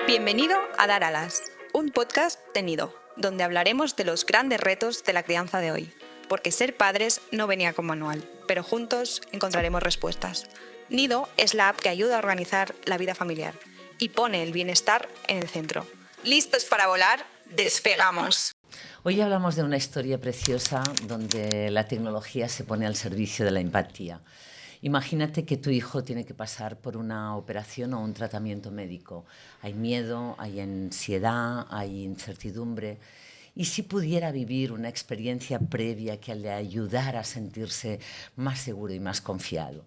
Bienvenido a Dar Alas, un podcast de Nido, donde hablaremos de los grandes retos de la crianza de hoy, porque ser padres no venía con manual, pero juntos encontraremos respuestas. Nido es la app que ayuda a organizar la vida familiar y pone el bienestar en el centro. ¿Listos para volar? ¡Despegamos! Hoy hablamos de una historia preciosa donde la tecnología se pone al servicio de la empatía. Imagínate que tu hijo tiene que pasar por una operación o un tratamiento médico. Hay miedo, hay ansiedad, hay incertidumbre. ¿Y si pudiera vivir una experiencia previa que le ayudara a sentirse más seguro y más confiado?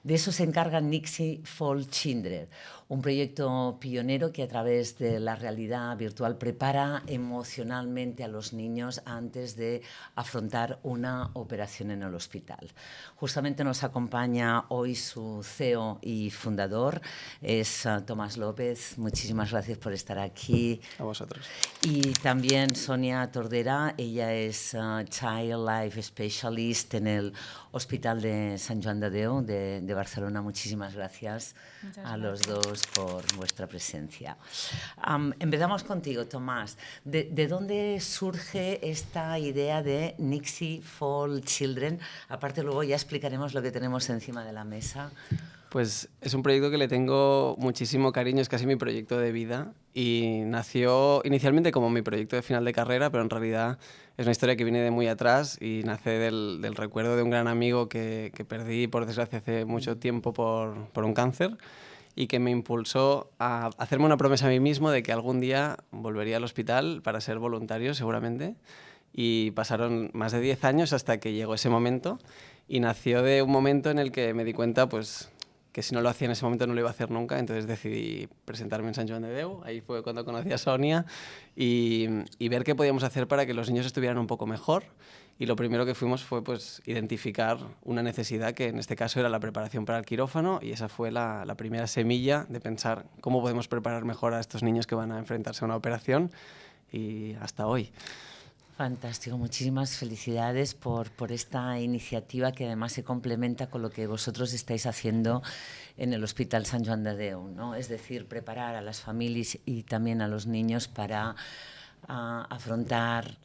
De eso se encarga Nixie for Children, un proyecto pionero que a través de la realidad virtual prepara emocionalmente a los niños antes de afrontar una operación en el hospital. Justamente nos acompaña hoy su CEO y fundador, es Tomás López. Muchísimas gracias por estar aquí. A vosotros. Y también Sonia Tordera, ella es Child Life Specialist en el Hospital de Sant Joan de Déu de Barcelona. Muchísimas gracias a los dos por vuestra presencia. Empezamos contigo, Tomás. ¿De dónde surge esta idea de Nixie for Children? Aparte, luego ya explicaremos lo que tenemos encima de la mesa. Pues es un proyecto que le tengo muchísimo cariño, es casi mi proyecto de vida y nació inicialmente como mi proyecto de final de carrera, pero en realidad es una historia que viene de muy atrás y nace del recuerdo de un gran amigo que perdí, por desgracia, hace mucho tiempo por un cáncer y que me impulsó a hacerme una promesa a mí mismo de que algún día volvería al hospital para ser voluntario, seguramente. Y pasaron más de 10 años hasta que llegó ese momento y nació de un momento en el que me di cuenta pues, que si no lo hacía en ese momento no lo iba a hacer nunca, entonces decidí presentarme en Sant Joan de Déu, ahí fue cuando conocí a Sonia, y ver qué podíamos hacer para que los niños estuvieran un poco mejor. Y lo primero que fuimos fue pues, identificar una necesidad, que en este caso era la preparación para el quirófano, y esa fue la primera semilla de pensar cómo podemos preparar mejor a estos niños que van a enfrentarse a una operación, y hasta hoy. Fantástico, muchísimas felicidades por esta iniciativa que además se complementa con lo que vosotros estáis haciendo en el Hospital Sant Joan de Déu, ¿no? Es decir, preparar a las familias y también a los niños para afrontar,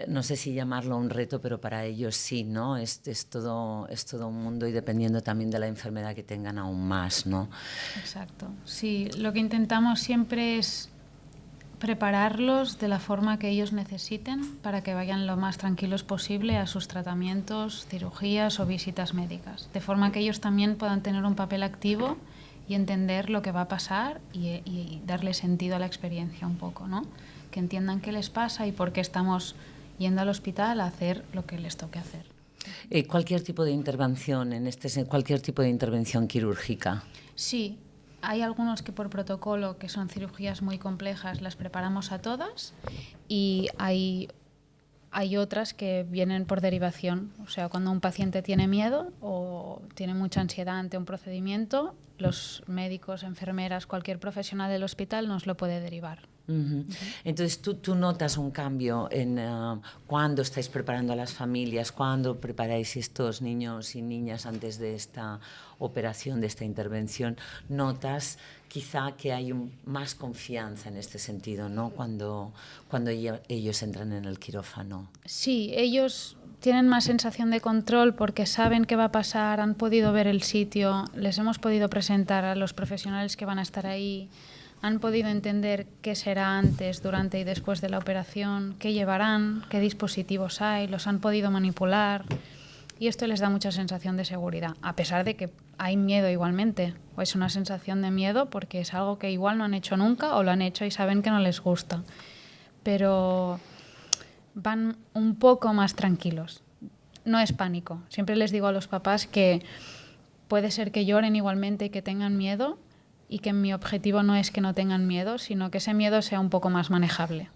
no sé si llamarlo un reto, pero para ellos sí, ¿no? Es todo un mundo y dependiendo también de la enfermedad que tengan aún más, ¿no? Exacto, sí, lo que intentamos siempre es prepararlos de la forma que ellos necesiten para que vayan lo más tranquilos posible a sus tratamientos, cirugías o visitas médicas, de forma que ellos también puedan tener un papel activo y entender lo que va a pasar y darle sentido a la experiencia un poco, ¿no? Que entiendan qué les pasa y por qué estamos yendo al hospital a hacer lo que les toque hacer. Cualquier tipo de intervención, cualquier tipo de intervención quirúrgica. Sí. Hay algunos que por protocolo, que son cirugías muy complejas, las preparamos a todas y hay otras que vienen por derivación. O sea, cuando un paciente tiene miedo o tiene mucha ansiedad ante un procedimiento, los médicos, enfermeras, cualquier profesional del hospital nos lo puede derivar. Entonces, ¿tú notas un cambio en cuándo estáis preparando a las familias, cuándo preparáis estos niños y niñas antes de esta operación, de esta intervención? ¿Notas quizá que hay más confianza en este sentido, ¿no? Cuando ellos entran en el quirófano? Sí, ellos tienen más sensación de control porque saben qué va a pasar, han podido ver el sitio, les hemos podido presentar a los profesionales que van a estar ahí, han podido entender qué será antes, durante y después de la operación, qué llevarán, qué dispositivos hay, los han podido manipular y esto les da mucha sensación de seguridad, a pesar de que hay miedo igualmente, o es una sensación de miedo porque es algo que igual no han hecho nunca o lo han hecho y saben que no les gusta, pero van un poco más tranquilos. No es pánico, siempre les digo a los papás que puede ser que lloren igualmente y que tengan miedo, y que mi objetivo no es que no tengan miedo, sino que ese miedo sea un poco más manejable,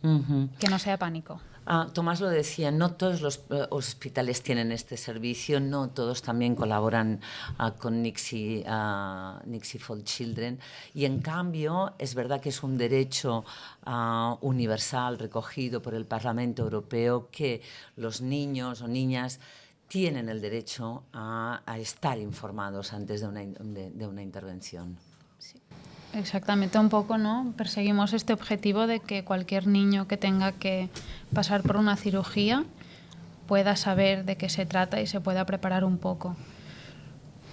que no sea pánico. Tomás lo decía, no todos los hospitales tienen este servicio, no todos también colaboran con Nixie for Children, y en cambio es verdad que es un derecho universal recogido por el Parlamento Europeo que los niños o niñas tienen el derecho a estar informados antes de una intervención. Sí. Exactamente, un poco, ¿no? Perseguimos este objetivo de que cualquier niño que tenga que pasar por una cirugía pueda saber de qué se trata y se pueda preparar un poco.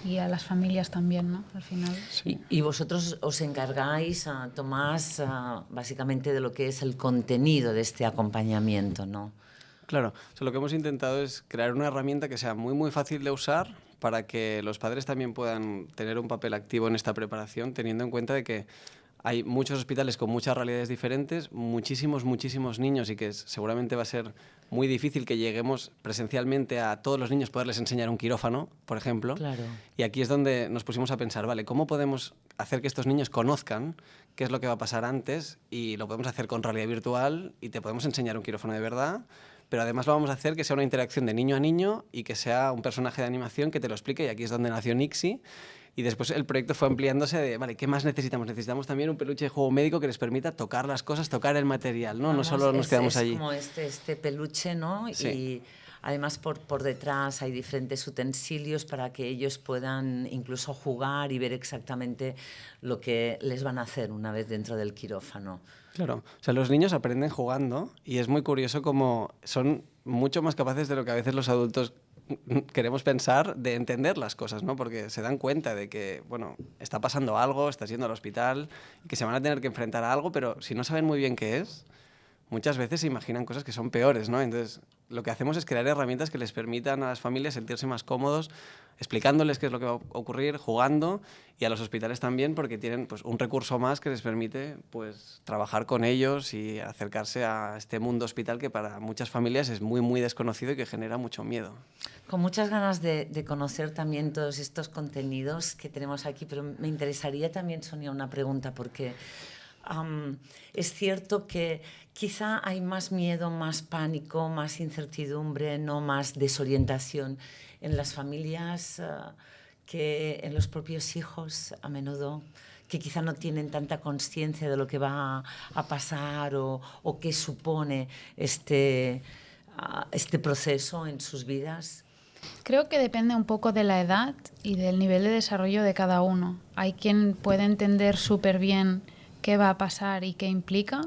Y a las familias también, ¿no? Al final. Y vosotros os encargáis, Tomás, básicamente de lo que es el contenido de este acompañamiento, ¿no? Claro, o sea, lo que hemos intentado es crear una herramienta que sea muy, muy fácil de usar para que los padres también puedan tener un papel activo en esta preparación, teniendo en cuenta de que hay muchos hospitales con muchas realidades diferentes, muchísimos, muchísimos niños y que seguramente va a ser muy difícil que lleguemos presencialmente a todos los niños, poderles enseñar un quirófano, por ejemplo. Claro. Y aquí es donde nos pusimos a pensar, vale, ¿cómo podemos hacer que estos niños conozcan qué es lo que va a pasar antes? Y lo podemos hacer con realidad virtual y te podemos enseñar un quirófano de verdad, pero además lo vamos a hacer que sea una interacción de niño a niño y que sea un personaje de animación que te lo explique, y aquí es donde nació Nixie. Y después el proyecto fue ampliándose de, vale, ¿qué más necesitamos? Necesitamos también un peluche de juego médico que les permita tocar las cosas, tocar el material, ¿no? No solo nos quedamos allí. Es como este peluche, ¿no? Sí. Y además por detrás hay diferentes utensilios para que ellos puedan incluso jugar y ver exactamente lo que les van a hacer una vez dentro del quirófano. Claro, o sea, los niños aprenden jugando y es muy curioso cómo son mucho más capaces de lo que a veces los adultos queremos pensar de entender las cosas, ¿no? Porque se dan cuenta de que, bueno, está pasando algo, estás yendo al hospital y que se van a tener que enfrentar a algo, pero si no saben muy bien qué es, muchas veces se imaginan cosas que son peores, ¿no? Entonces, lo que hacemos es crear herramientas que les permitan a las familias sentirse más cómodos, explicándoles qué es lo que va a ocurrir, jugando, y a los hospitales también, porque tienen pues, un recurso más que les permite pues, trabajar con ellos y acercarse a este mundo hospital que para muchas familias es muy, muy desconocido y que genera mucho miedo. Con muchas ganas de conocer también todos estos contenidos que tenemos aquí, pero me interesaría también, Sonia, una pregunta, porque es cierto que quizá hay más miedo, más pánico, más incertidumbre, no más desorientación en las familias que en los propios hijos a menudo, que quizá no tienen tanta conciencia de lo que va a pasar o qué supone este proceso en sus vidas. Creo que depende un poco de la edad y del nivel de desarrollo de cada uno. Hay quien puede entender súper bien qué va a pasar y qué implica,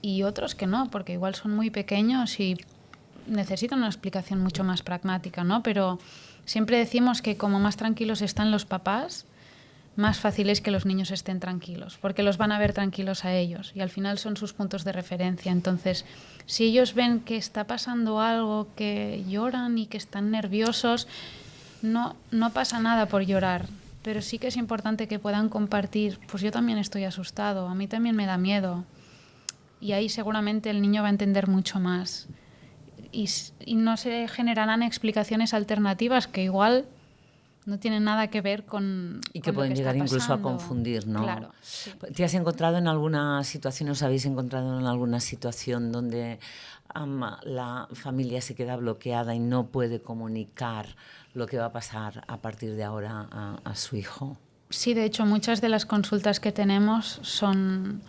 y otros que no, porque igual son muy pequeños y necesitan una explicación mucho más pragmática, ¿no? Pero siempre decimos que como más tranquilos están los papás, más fácil es que los niños estén tranquilos, porque los van a ver tranquilos a ellos y al final son sus puntos de referencia. Entonces, si ellos ven que está pasando algo, que lloran y que están nerviosos, no pasa nada por llorar, pero sí que es importante que puedan compartir, pues yo también estoy asustado, a mí también me da miedo, y ahí seguramente el niño va a entender mucho más y no se generarán explicaciones alternativas que igual no tienen nada que ver con y que con pueden lo que llegar está incluso a pasando. confundir, ¿no? Claro, sí. ¿Te has encontrado en alguna situación, os habéis encontrado en alguna situación donde la familia se queda bloqueada y no puede comunicar lo que va a pasar a partir de ahora a su hijo? Sí, de hecho, muchas de las consultas que tenemos son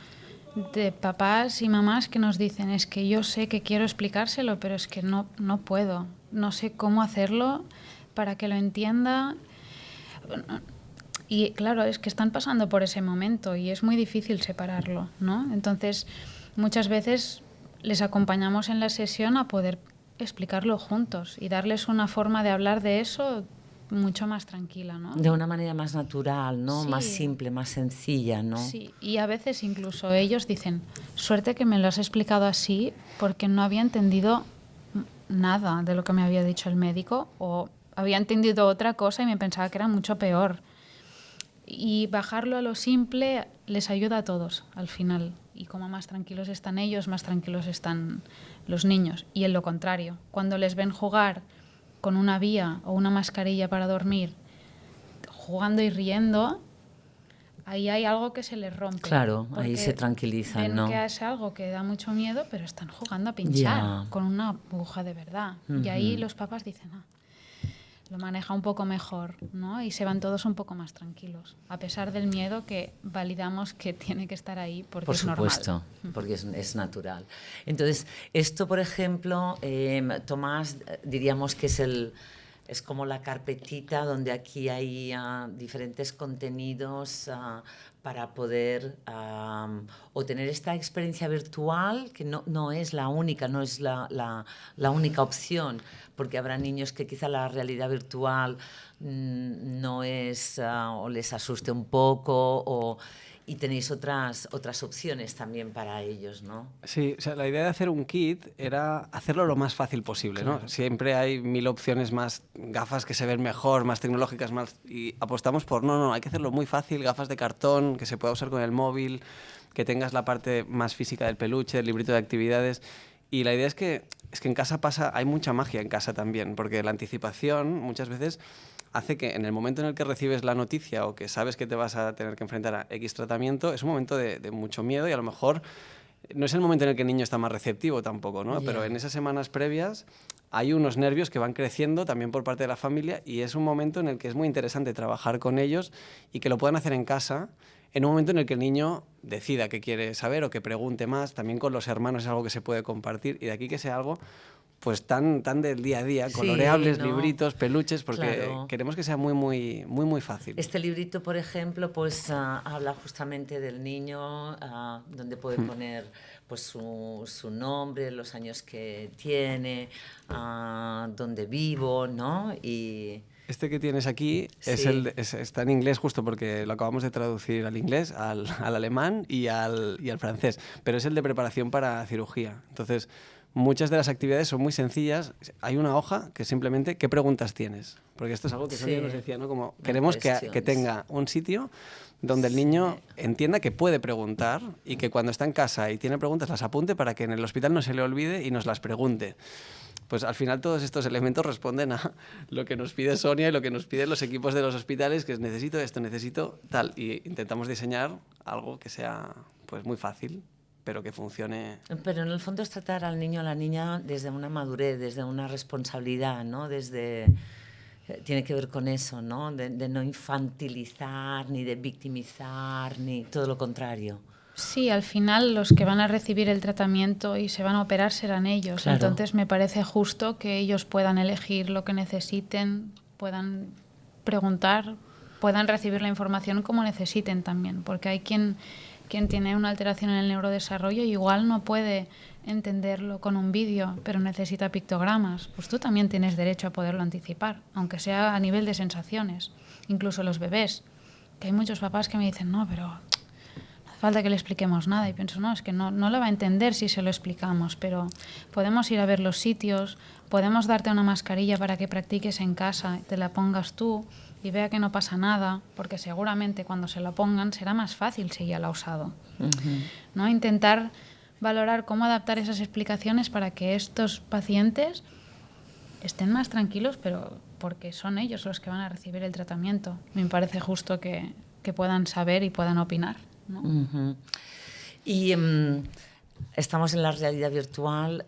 de papás y mamás que nos dicen, es que yo sé que quiero explicárselo, pero es que no puedo, no sé cómo hacerlo para que lo entienda. Y claro, es que están pasando por ese momento y es muy difícil separarlo, ¿no? Entonces, muchas veces les acompañamos en la sesión a poder explicarlo juntos y darles una forma de hablar de eso mucho más tranquila, ¿no? De una manera más natural, ¿no? Sí. Más simple, más sencilla, ¿no? Sí, y a veces incluso ellos dicen, suerte que me lo has explicado así porque no había entendido nada de lo que me había dicho el médico, o había entendido otra cosa y me pensaba que era mucho peor. Y bajarlo a lo simple les ayuda a todos al final. Y como más tranquilos están ellos, más tranquilos están los niños. Y en lo contrario, cuando les ven jugar con una vía o una mascarilla para dormir, jugando y riendo, ahí hay algo que se les rompe. Claro, ahí porque se tranquilizan, ven ¿no? que es algo que da mucho miedo, pero están jugando a pinchar Ya. con una aguja de verdad. Y ahí los papás dicen, lo maneja un poco mejor, ¿no? Y se van todos un poco más tranquilos, a pesar del miedo que validamos que tiene que estar ahí porque Por es supuesto, normal. porque es natural. Entonces, esto, por ejemplo, Tomás, diríamos que es como la carpetita donde aquí hay diferentes contenidos para poder o tener esta experiencia virtual, que no es la única, no es la única opción, porque habrá niños que quizá la realidad virtual no es, o les asuste un poco, y tenéis otras opciones también para ellos, ¿no? Sí, o sea, la idea de hacer un kit era hacerlo lo más fácil posible, Claro. ¿no? Siempre hay 1000 opciones más, gafas que se ven mejor, más tecnológicas, más... Y apostamos por, no, hay que hacerlo muy fácil, gafas de cartón, que se pueda usar con el móvil, que tengas la parte más física del peluche, el librito de actividades. Y la idea es que en casa hay mucha magia en casa también, porque la anticipación muchas veces hace que en el momento en el que recibes la noticia o que sabes que te vas a tener que enfrentar a X tratamiento, es un momento de mucho miedo y a lo mejor no es el momento en el que el niño está más receptivo tampoco, ¿no? Yeah. Pero en esas semanas previas hay unos nervios que van creciendo también por parte de la familia y es un momento en el que es muy interesante trabajar con ellos y que lo puedan hacer en casa en un momento en el que el niño decida qué quiere saber o que pregunte más. También con los hermanos es algo que se puede compartir y de aquí que sea algo pues tan del día a día, coloreables, ¿no? Libritos, peluches, porque Claro. queremos que sea muy fácil. Este librito, por ejemplo, pues habla justamente del niño, donde puede poner pues su nombre, los años que tiene, dónde vivo, ¿no? Y Este que tienes aquí sí. está en inglés justo porque lo acabamos de traducir al inglés, al alemán y al francés, pero es el de preparación para cirugía. Entonces, muchas de las actividades son muy sencillas. Hay una hoja que simplemente, ¿qué preguntas tienes? Porque esto es algo que Sí. Sonia nos decía, ¿no? Como No queremos que questions. tenga un sitio donde el niño entienda que puede preguntar y que cuando está en casa y tiene preguntas las apunte para que en el hospital no se le olvide y nos las pregunte. Pues al final todos estos elementos responden a lo que nos pide Sonia y lo que nos piden los equipos de los hospitales, que es necesito esto, necesito tal. Y intentamos diseñar algo que sea pues muy fácil, pero que funcione. Pero en el fondo es tratar al niño o a la niña desde una madurez, desde una responsabilidad, ¿no? Tiene que ver con eso, ¿no? De no infantilizar, ni de victimizar, ni todo lo contrario. Sí, al final los que van a recibir el tratamiento y se van a operar serán ellos. Claro. Entonces me parece justo que ellos puedan elegir lo que necesiten, puedan preguntar, puedan recibir la información como necesiten también, porque hay quien tiene una alteración en el neurodesarrollo y igual no puede entenderlo con un vídeo, pero necesita pictogramas. Pues tú también tienes derecho a poderlo anticipar, aunque sea a nivel de sensaciones. Incluso los bebés, que hay muchos papás que me dicen, no, pero no hace falta que le expliquemos nada. Y pienso, no, es que no lo va a entender si se lo explicamos, pero podemos ir a ver los sitios, podemos darte una mascarilla para que practiques en casa, te la pongas tú y vea que no pasa nada, porque seguramente cuando se la pongan será más fácil si ya la ha usado. ¿No? Intentar valorar cómo adaptar esas explicaciones para que estos pacientes estén más tranquilos, pero porque son ellos los que van a recibir el tratamiento. Me parece justo que puedan saber y puedan opinar, ¿no? Y estamos en la realidad virtual.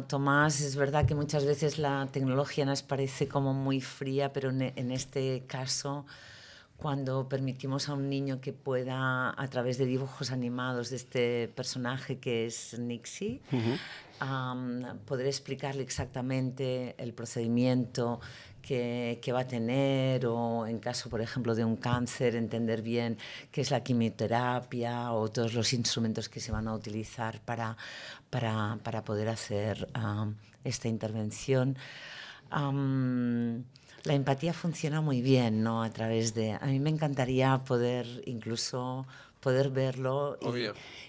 Tomás, es verdad que muchas veces la tecnología nos parece como muy fría, pero en este caso, cuando permitimos a un niño que pueda, a través de dibujos animados de este personaje que es Nixie, poder explicarle exactamente el procedimiento que va a tener, o en caso, por ejemplo, de un cáncer, entender bien qué es la quimioterapia o todos los instrumentos que se van a utilizar para poder hacer esta intervención. La empatía funciona muy bien, ¿no? A mí me encantaría poder verlo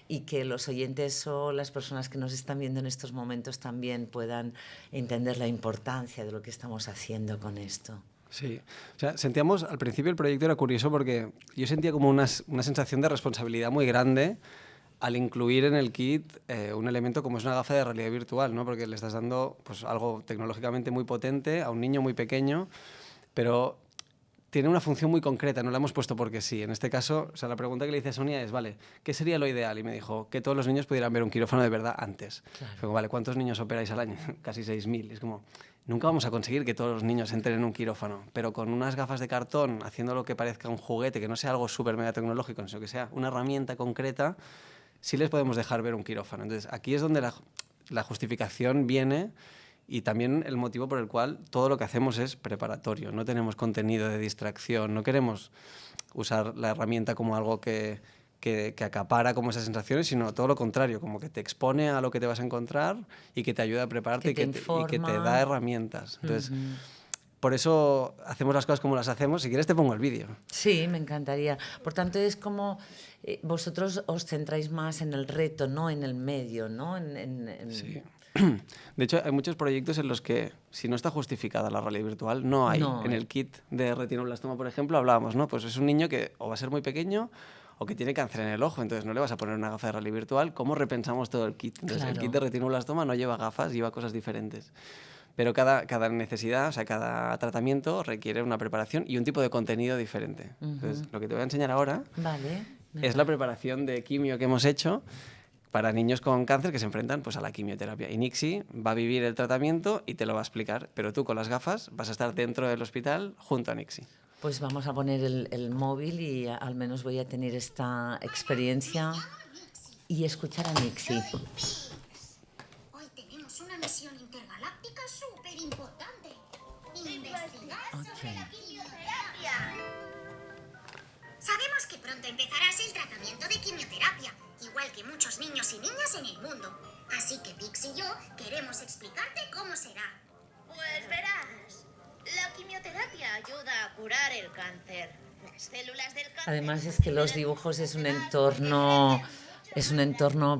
y que los oyentes o las personas que nos están viendo en estos momentos también puedan entender la importancia de lo que estamos haciendo con esto. Sí, o sea, sentíamos, al principio el proyecto era curioso porque yo sentía como una sensación de responsabilidad muy grande al incluir en el kit un elemento como es una gafa de realidad virtual, ¿no? Porque le estás dando pues, algo tecnológicamente muy potente a un niño muy pequeño, pero tiene una función muy concreta, no la hemos puesto porque sí. En este caso, o sea, la pregunta que le hice a Sonia es, vale, ¿qué sería lo ideal? Y me dijo que todos los niños pudieran ver un quirófano de verdad antes. Claro. Fue como, vale, ¿cuántos niños operáis al año? Casi 6.000. Es como, nunca vamos a conseguir que todos los niños entren en un quirófano, pero con unas gafas de cartón, haciendo lo que parezca un juguete, que no sea algo súper mega tecnológico, sino que sea una herramienta concreta, sí les podemos dejar ver un quirófano. Entonces, aquí es donde la justificación viene Y también el motivo por el cual todo lo que hacemos es preparatorio, no tenemos contenido de distracción, no queremos usar la herramienta como algo que acapara como esas sensaciones, sino todo lo contrario, como que te expone a lo que te vas a encontrar y que te ayuda a prepararte y que te da herramientas. Entonces, por eso hacemos las cosas como las hacemos. Si quieres te pongo el vídeo. Sí, me encantaría. Por tanto, es como vosotros os centráis más en el reto, no en el medio, ¿no? Sí. De hecho, hay muchos proyectos en los que, si no está justificada la realidad virtual, no hay. No. En el kit de retinoblastoma, por ejemplo, hablábamos, ¿no? Pues es un niño que o va a ser muy pequeño o que tiene cáncer en el ojo, entonces no le vas a poner una gafa de realidad virtual. ¿Cómo repensamos todo el kit? Entonces, Claro. el kit de retinoblastoma no lleva gafas, lleva cosas diferentes. Pero cada necesidad, o sea, cada tratamiento requiere una preparación y un tipo de contenido diferente. Entonces, lo que te voy a enseñar ahora es la preparación de quimio que hemos hecho para niños con cáncer que se enfrentan pues, a la quimioterapia. Y Nixie va a vivir el tratamiento y te lo va a explicar, pero tú con las gafas vas a estar dentro del hospital junto a Nixie. Pues vamos a poner el móvil y al menos voy a tener esta experiencia y escuchar a Nixie. Hoy tenemos una misión intergaláctica súper importante. Investigar sobre la quimioterapia. Sabemos que pronto empezarás el tratamiento de quimioterapia, igual que muchos niños y niñas en el mundo. Así que Pix y yo queremos explicarte cómo será. Pues verás, la quimioterapia ayuda a curar el cáncer. Las células del cáncer... Además es que los dibujos es un entorno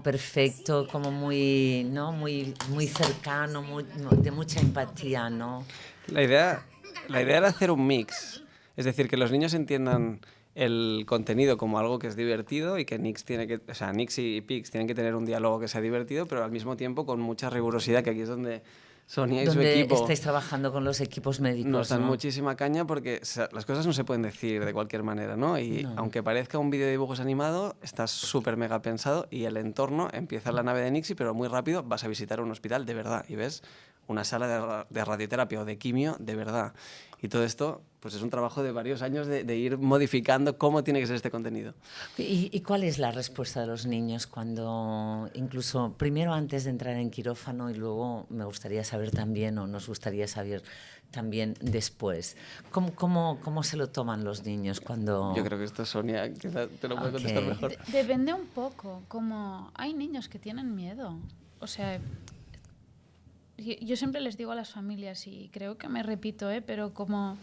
perfecto, como muy, ¿no? muy cercano, de mucha empatía, ¿no? La idea era hacer un mix, es decir, que los niños entiendan el contenido como algo que es divertido y que Nixie y Pix tienen que tener un diálogo que sea divertido, pero al mismo tiempo con mucha rigurosidad, que aquí es donde Sonia y su equipo estáis trabajando con los equipos médicos, nos dan ¿no? muchísima caña porque las cosas no se pueden decir de cualquier manera, ¿no? Y aunque parezca un vídeo de dibujos animado, está súper mega pensado y el entorno empieza en la nave de Nixie, pero muy rápido vas a visitar un hospital de verdad y ves una sala de radioterapia o de quimio de verdad. Y todo esto pues es un trabajo de varios años de ir modificando cómo tiene que ser este contenido. ¿Y cuál es la respuesta de los niños cuando, incluso primero antes de entrar en quirófano y luego me gustaría saber también, o nos gustaría saber también después, ¿cómo se lo toman los niños cuando...? Yo creo que esto, Sonia, que te lo puede contestar mejor. Depende un poco, como hay niños que tienen miedo, o sea... Yo siempre les digo a las familias, y creo que me repito, pero como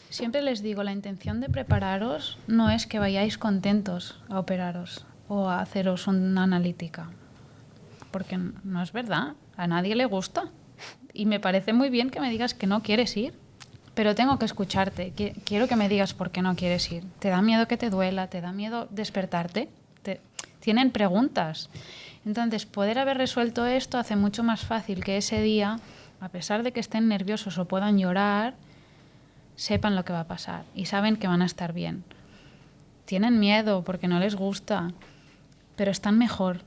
siempre les digo, la intención de prepararos no es que vayáis contentos a operaros o a haceros una analítica, porque no es verdad, a nadie le gusta. Y me parece muy bien que me digas que no quieres ir, pero tengo que escucharte, quiero que me digas por qué no quieres ir. ¿Te da miedo que te duela? ¿Te da miedo despertarte? Tienen preguntas. Entonces, poder haber resuelto esto hace mucho más fácil que ese día, a pesar de que estén nerviosos o puedan llorar, sepan lo que va a pasar y saben que van a estar bien. Tienen miedo porque no les gusta, pero están mejor.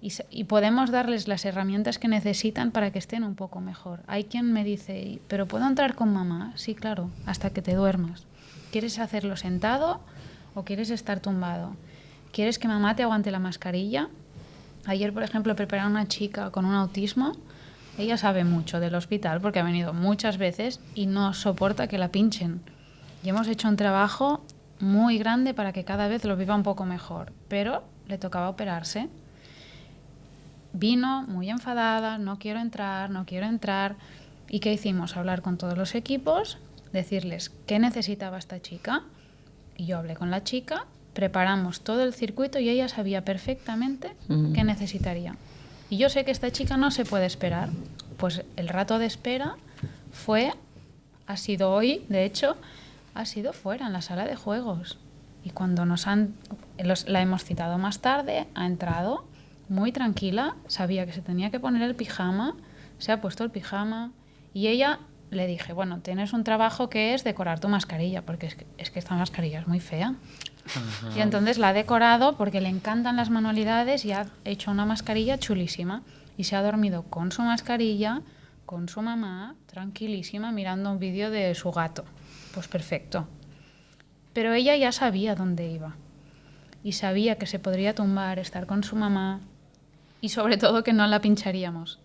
Y podemos darles las herramientas que necesitan para que estén un poco mejor. Hay quien me dice, ¿pero puedo entrar con mamá? Sí, claro, hasta que te duermas. ¿Quieres hacerlo sentado o quieres estar tumbado? ¿Quieres que mamá te aguante la mascarilla? Ayer, por ejemplo, prepararon a una chica con un autismo. Ella sabe mucho del hospital porque ha venido muchas veces y no soporta que la pinchen. Y hemos hecho un trabajo muy grande para que cada vez lo viva un poco mejor. Pero le tocaba operarse. Vino muy enfadada, no quiero entrar. ¿Y qué hicimos? Hablar con todos los equipos, decirles qué necesitaba esta chica. Y yo hablé con la chica. Preparamos todo el circuito y ella sabía perfectamente qué necesitaría. Y yo sé que esta chica no se puede esperar. Pues el rato de espera ha sido hoy, de hecho, ha sido fuera, en la sala de juegos. Y cuando la hemos citado más tarde, ha entrado muy tranquila, sabía que se tenía que poner el pijama, se ha puesto el pijama y ella... Le dije, bueno, tienes un trabajo que es decorar tu mascarilla, porque es que esta mascarilla es muy fea. Ajá. Y entonces la ha decorado porque le encantan las manualidades y ha hecho una mascarilla chulísima. Y se ha dormido con su mascarilla, con su mamá, tranquilísima, mirando un vídeo de su gato. Pues perfecto. Pero ella ya sabía dónde iba. Y sabía que se podría tumbar, estar con su mamá y sobre todo que no la pincharíamos.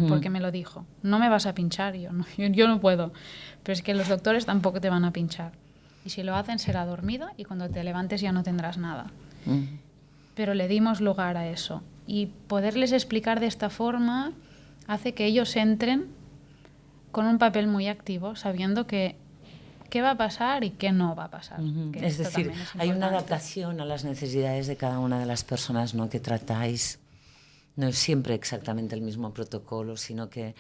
porque me lo dijo. No me vas a pinchar, yo no puedo. Pero es que los doctores tampoco te van a pinchar. Y si lo hacen será dormido y cuando te levantes ya no tendrás nada. Pero le dimos lugar a eso. Y poderles explicar de esta forma hace que ellos entren con un papel muy activo, sabiendo qué va a pasar y qué no va a pasar. Que Es esto decir, también es hay una importante. adaptación a las necesidades de cada una de las personas, ¿no?, que tratáis. No es siempre exactamente el mismo protocolo, sino que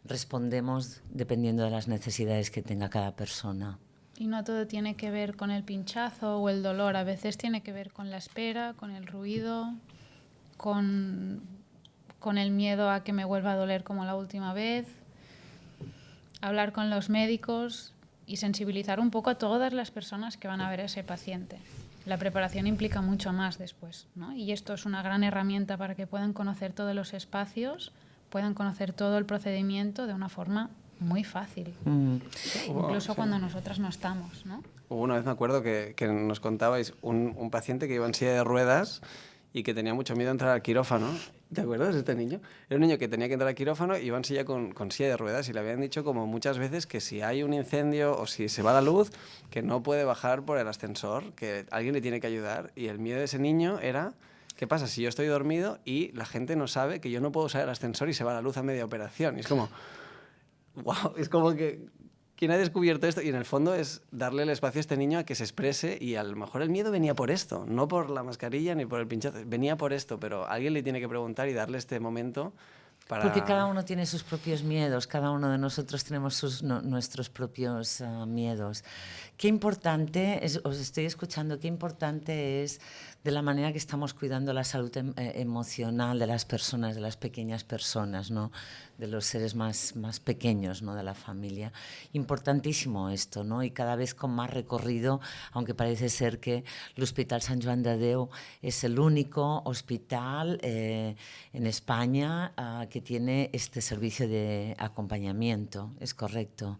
respondemos dependiendo de las necesidades que tenga cada persona. Y no todo tiene que ver con el pinchazo o el dolor, a veces tiene que ver con la espera, con el ruido, con el miedo a que me vuelva a doler como la última vez. Hablar con los médicos y sensibilizar un poco a todas las personas que van a ver a ese paciente. La preparación implica mucho más después, ¿no? Y esto es una gran herramienta para que puedan conocer todos los espacios, puedan conocer todo el procedimiento de una forma muy fácil, incluso cuando nosotras no estamos, ¿no? Hubo una vez, me acuerdo, que nos contabais un paciente que iba en silla de ruedas y que tenía mucho miedo a entrar al quirófano. ¿Te acuerdas de este niño? Era un niño que tenía que entrar al quirófano y iba en silla con silla de ruedas y le habían dicho como muchas veces que si hay un incendio o si se va la luz, que no puede bajar por el ascensor, que alguien le tiene que ayudar. Y el miedo de ese niño era, ¿qué pasa si yo estoy dormido y la gente no sabe que yo no puedo usar el ascensor y se va la luz a media operación? Y es como, wow, es como que... ¿Quién ha descubierto esto? Y en el fondo es darle el espacio a este niño a que se exprese y a lo mejor el miedo venía por esto, no por la mascarilla ni por el pinchazo, venía por esto, pero alguien le tiene que preguntar y darle este momento para... Porque cada uno tiene sus propios miedos, cada uno de nosotros tenemos nuestros propios miedos. Qué importante, os estoy escuchando, qué importante es de la manera que estamos cuidando la salud emocional de las personas, de las pequeñas personas, ¿no?, de los seres más pequeños, ¿no?, de la familia. Importantísimo esto, ¿no? Y cada vez con más recorrido, aunque parece ser que el Hospital Sant Joan de Déu es el único hospital en España que tiene este servicio de acompañamiento, ¿es correcto?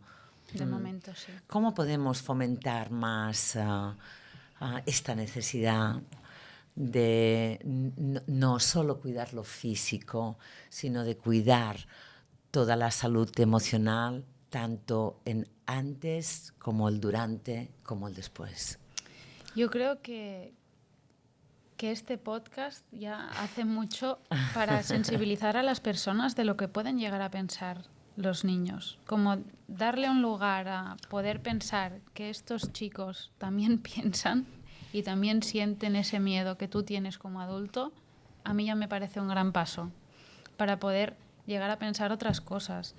De momento sí. ¿Cómo podemos fomentar más esta necesidad de no solo cuidar lo físico, sino de cuidar toda la salud emocional, tanto en antes como el durante, como el después? Yo creo que este podcast ya hace mucho para sensibilizar a las personas de lo que pueden llegar a pensar los niños. Como darle un lugar a poder pensar que estos chicos también piensan y también sienten ese miedo que tú tienes como adulto, a mí ya me parece un gran paso para poder llegar a pensar otras cosas.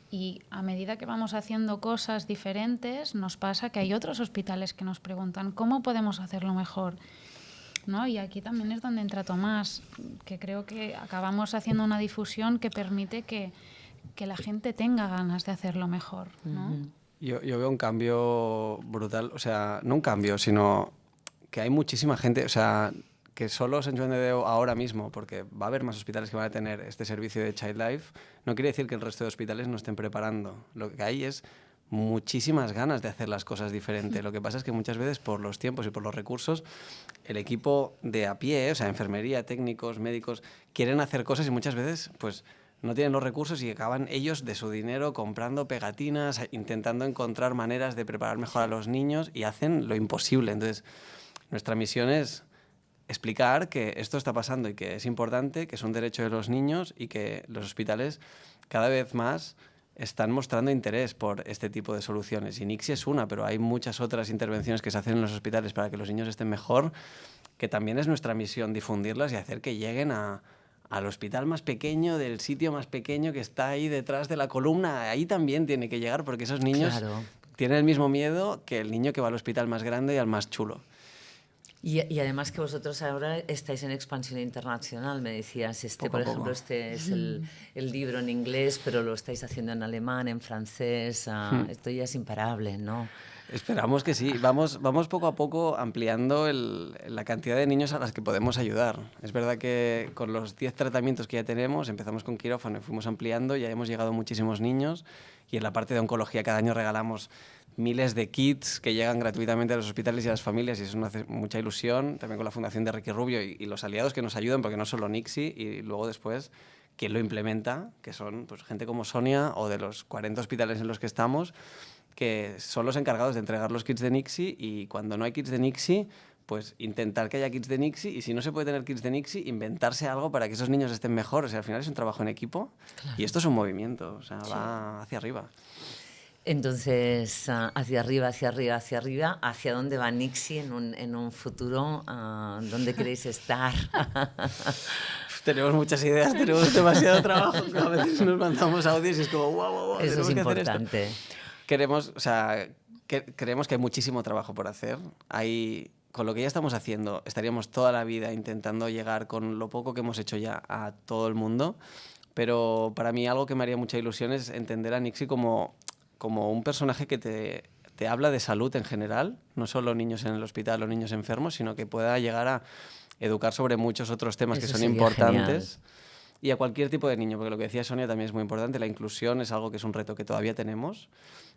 Y a medida que vamos haciendo cosas diferentes, nos pasa que hay otros hospitales que nos preguntan ¿cómo podemos hacerlo mejor? ¿No? Y aquí también es donde entra Tomás, que creo que acabamos haciendo una difusión que permite que la gente tenga ganas de hacerlo mejor, ¿no? Yo veo un cambio brutal, o sea, no un cambio, sino que hay muchísima gente, o sea, que solo Sant Joan de Déu ahora mismo, porque va a haber más hospitales que van a tener este servicio de Child Life, no quiere decir que el resto de hospitales no estén preparando. Lo que hay es muchísimas ganas de hacer las cosas diferente. Lo que pasa es que muchas veces por los tiempos y por los recursos, el equipo de a pie, o sea, enfermería, técnicos, médicos, quieren hacer cosas y muchas veces pues no tienen los recursos y acaban ellos de su dinero comprando pegatinas, intentando encontrar maneras de preparar mejor a los niños y hacen lo imposible. Entonces, nuestra misión es explicar que esto está pasando y que es importante, que es un derecho de los niños y que los hospitales cada vez más están mostrando interés por este tipo de soluciones. Y Nixi es una, pero hay muchas otras intervenciones que se hacen en los hospitales para que los niños estén mejor, que también es nuestra misión difundirlas y hacer que lleguen al hospital más pequeño, del sitio más pequeño que está ahí detrás de la columna. Ahí también tiene que llegar porque esos niños tienen el mismo miedo que el niño que va al hospital más grande y al más chulo. Y además que vosotros ahora estáis en expansión internacional, me decías, por ejemplo, este es el libro en inglés, pero lo estáis haciendo en alemán, en francés, esto ya es imparable, ¿no? Esperamos que sí. Vamos poco a poco ampliando la cantidad de niños a las que podemos ayudar. Es verdad que con los 10 tratamientos que ya tenemos, empezamos con quirófano y fuimos ampliando, ya hemos llegado a muchísimos niños y en la parte de oncología cada año regalamos miles de kits que llegan gratuitamente a los hospitales y a las familias y eso nos hace mucha ilusión, también con la Fundación de Ricky Rubio y los aliados que nos ayudan, porque no solo Nixi, y luego después quién lo implementa, que son pues, gente como Sonia o de los 40 hospitales en los que estamos, que son los encargados de entregar los kits de Nixie, y cuando no hay kits de Nixie, pues intentar que haya kits de Nixie, y si no se puede tener kits de Nixie, inventarse algo para que esos niños estén mejor. O sea, al final es un trabajo en equipo, claro. Y esto es un movimiento, o sea, va hacia arriba. Entonces, hacia arriba, hacia arriba, hacia arriba, ¿hacia dónde va Nixie en un futuro? ¿Dónde queréis estar? Tenemos muchas ideas, tenemos demasiado trabajo. A veces nos mandamos audios y es como, wow, eso es que importante. Creemos que hay muchísimo trabajo por hacer. Con lo que ya estamos haciendo, estaríamos toda la vida intentando llegar con lo poco que hemos hecho ya a todo el mundo. Pero para mí algo que me haría mucha ilusión es entender a Nixie como un personaje que te habla de salud en general, no solo niños en el hospital o niños enfermos, sino que pueda llegar a educar sobre muchos otros temas que son importantes. Genial. Y a cualquier tipo de niño, porque lo que decía Sonia también es muy importante, la inclusión es algo que es un reto que todavía tenemos.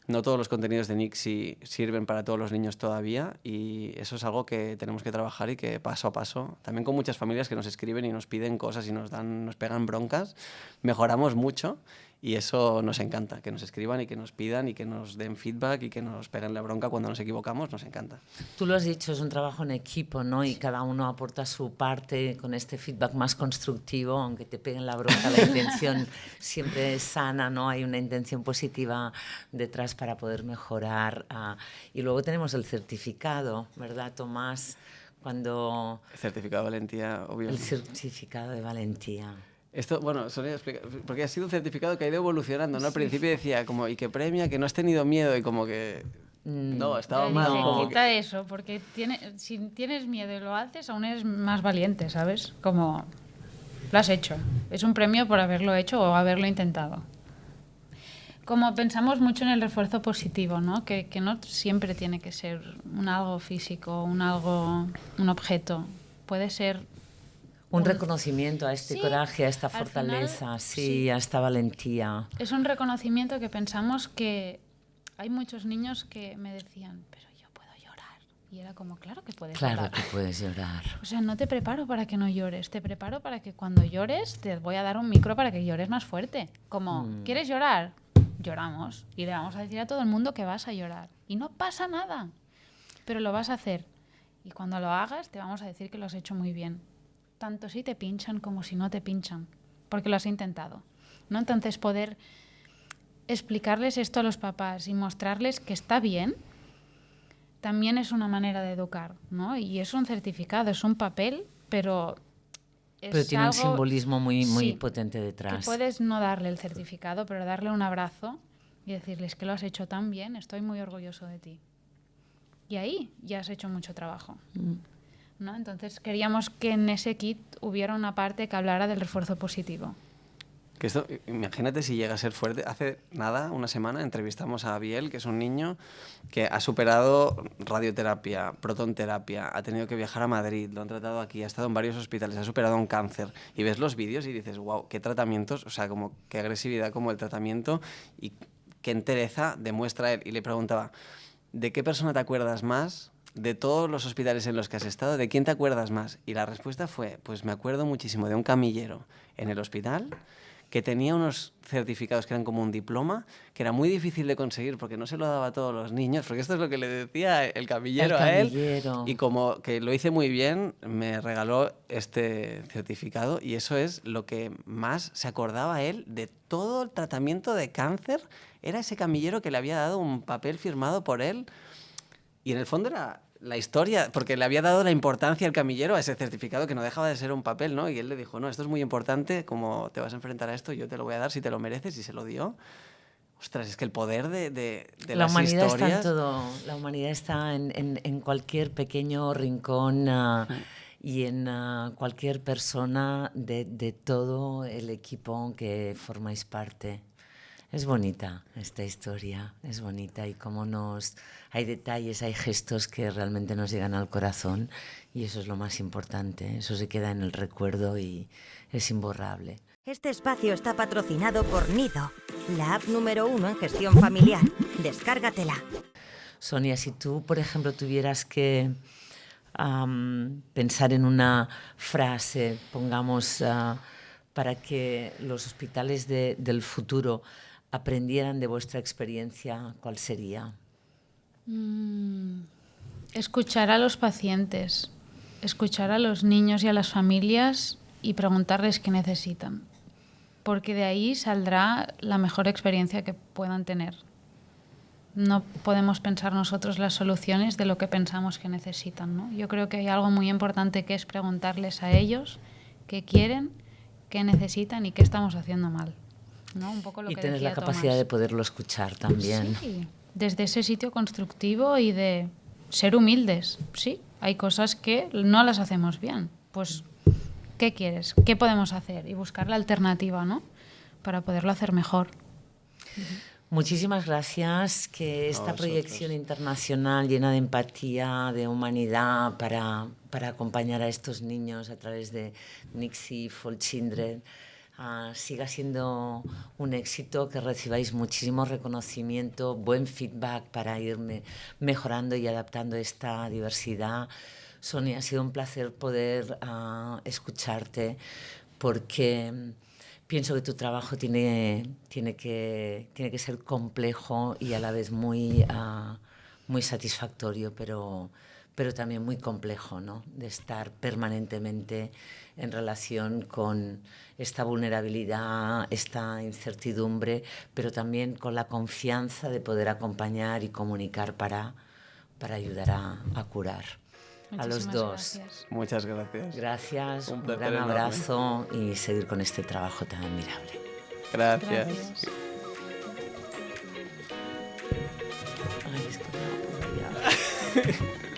No todos los contenidos de Nixie sirven para todos los niños todavía, y eso es algo que tenemos que trabajar y que paso a paso, también con muchas familias que nos escriben y nos piden cosas y nos pegan broncas, mejoramos mucho. Y eso nos encanta, que nos escriban y que nos pidan y que nos den feedback y que nos peguen la bronca cuando nos equivocamos, nos encanta. Tú lo has dicho, es un trabajo en equipo, ¿no? Y cada uno aporta su parte con este feedback más constructivo, aunque te peguen la bronca, la intención siempre es sana, ¿no? Hay una intención positiva detrás para poder mejorar. Y luego tenemos el certificado, ¿verdad, Tomás? El certificado de valentía, obviamente. El certificado de valentía. Esto, bueno, Sonia explica, porque ha sido un certificado que ha ido evolucionando, ¿no? Al principio decía, como, y que premia, que no has tenido miedo, y como que... No, estaba mal. No. Quita eso, porque si tienes miedo y lo haces, aún eres más valiente, ¿sabes? Como, lo has hecho. Es un premio por haberlo hecho o haberlo intentado. Como pensamos mucho en el refuerzo positivo, ¿no? Que no siempre tiene que ser un algo físico, un objeto. Puede ser... Un reconocimiento a este coraje, a esta fortaleza, final, a esta valentía. Es un reconocimiento que pensamos que hay muchos niños que me decían, pero yo puedo llorar. Y era como, claro que puedes llorar. Claro que puedes llorar. O sea, no te preparo para que no llores, te preparo para que cuando llores te voy a dar un micro para que llores más fuerte. Como, ¿quieres llorar? Lloramos. Y le vamos a decir a todo el mundo que vas a llorar. Y no pasa nada, pero lo vas a hacer. Y cuando lo hagas te vamos a decir que lo has hecho muy bien. Tanto si te pinchan como si no te pinchan, porque lo has intentado, ¿no? Entonces, poder explicarles esto a los papás y mostrarles que está bien, también es una manera de educar, ¿no? Y es un certificado, es un papel, pero tiene algo, un simbolismo muy potente detrás. Que puedes no darle el certificado, pero darle un abrazo y decirles que lo has hecho tan bien, estoy muy orgulloso de ti. Y ahí ya has hecho mucho trabajo. ¿No? Entonces queríamos que en ese kit hubiera una parte que hablara del refuerzo positivo. Que esto, imagínate si llega a ser fuerte. Hace nada, una semana, entrevistamos a Abiel, que es un niño que ha superado radioterapia, protonterapia, ha tenido que viajar a Madrid, lo han tratado aquí, ha estado en varios hospitales, ha superado un cáncer. Y ves los vídeos y dices, wow, qué tratamientos, o sea, como qué agresividad como el tratamiento, y qué entereza demuestra él. Y le preguntaba, ¿de qué persona te acuerdas más? De todos los hospitales en los que has estado, ¿de quién te acuerdas más? Y la respuesta fue, pues me acuerdo muchísimo de un camillero en el hospital que tenía unos certificados que eran como un diploma, que era muy difícil de conseguir porque no se lo daba a todos los niños, porque esto es lo que le decía el camillero a él. Y como que lo hice muy bien, me regaló este certificado, y eso es lo que más se acordaba él de todo el tratamiento de cáncer. Era ese camillero que le había dado un papel firmado por él, y en el fondo era la historia, porque le había dado la importancia al camillero a ese certificado, que no dejaba de ser un papel, ¿no? Y él le dijo, no, esto es muy importante, como te vas a enfrentar a esto, yo te lo voy a dar si te lo mereces, y se lo dio. Ostras, es que el poder de las historias... Está en todo. La humanidad está en cualquier pequeño rincón y en cualquier persona de todo el equipo que formáis parte. Es bonita esta historia, es bonita, y cómo hay detalles, hay gestos que realmente nos llegan al corazón, y eso es lo más importante, eso se queda en el recuerdo y es imborrable. Este espacio está patrocinado por Nido, la app número 1 en gestión familiar. Descárgatela. Sonia, si tú, por ejemplo, tuvieras que pensar en una frase, pongamos... para que los hospitales del futuro aprendieran de vuestra experiencia, ¿cuál sería? Escuchar a los pacientes, escuchar a los niños y a las familias y preguntarles qué necesitan, porque de ahí saldrá la mejor experiencia que puedan tener. No podemos pensar nosotros las soluciones de lo que pensamos que necesitan, ¿no? Yo creo que hay algo muy importante que es preguntarles a ellos qué quieren, qué necesitan y qué estamos haciendo mal, ¿no? Un poco lo Y que tener decía la capacidad Tomás. de poderlo escuchar también. Sí, desde ese sitio constructivo y de ser humildes. Sí, hay cosas que no las hacemos bien. Pues, ¿qué quieres? ¿Qué podemos hacer? Y buscar la alternativa, ¿no? Para poderlo hacer mejor. Muchísimas gracias, que esta proyección internacional llena de empatía, de humanidad para acompañar a estos niños a través de Nixie for Children siga siendo un éxito, que recibáis muchísimo reconocimiento, buen feedback para ir mejorando y adaptando esta diversidad. Sonia, ha sido un placer poder escucharte, porque pienso que tu trabajo tiene que ser complejo y a la vez muy satisfactorio, pero también muy complejo, ¿no? De estar permanentemente en relación con esta vulnerabilidad, esta incertidumbre, pero también con la confianza de poder acompañar y comunicar para ayudar a curar. A los dos. Gracias. Muchas gracias. Gracias, un placer gran enorme. abrazo y seguir con este trabajo tan admirable. Gracias. Gracias.